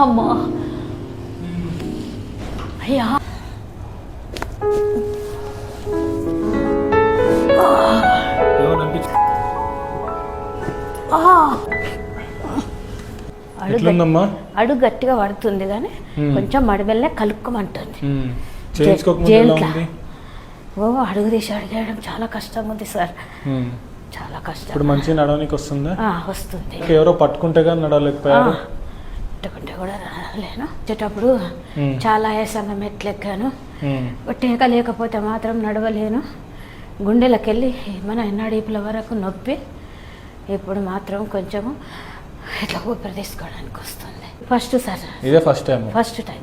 అమ్మా అయ్యా అడుగు గట్టిగా పడుతుంది కానీ కొంచెం మడివెల్లే కలుక్కోమంటుంది. ఓ అడుగు తీసి అడిగేయడం చాలా కష్టంగా ఉంది సార్, చాలా కష్టం. ఇప్పుడు మంచిగా నడవడానికి వస్తుందా? వస్తుంది. ఎవరో పట్టుకుంటే కానీ నడవలేకపోయారు? పట్టుకుంటే కూడా నడవలేను. వచ్చేటప్పుడు చాలా ఆయాసంగా మెట్లెక్కాను, టీకా లేకపోతే మాత్రం నడవలేను. గుండెలకు వెళ్ళి మన నడిపుల వరకు నొప్పి. ఇప్పుడు మాత్రం కొంచెము ఇట్లా ఊపిరి తీసుకోవడానికి వస్తుంది. ఫస్ట్ సార్, ఇదే ఫస్ట్ టైం.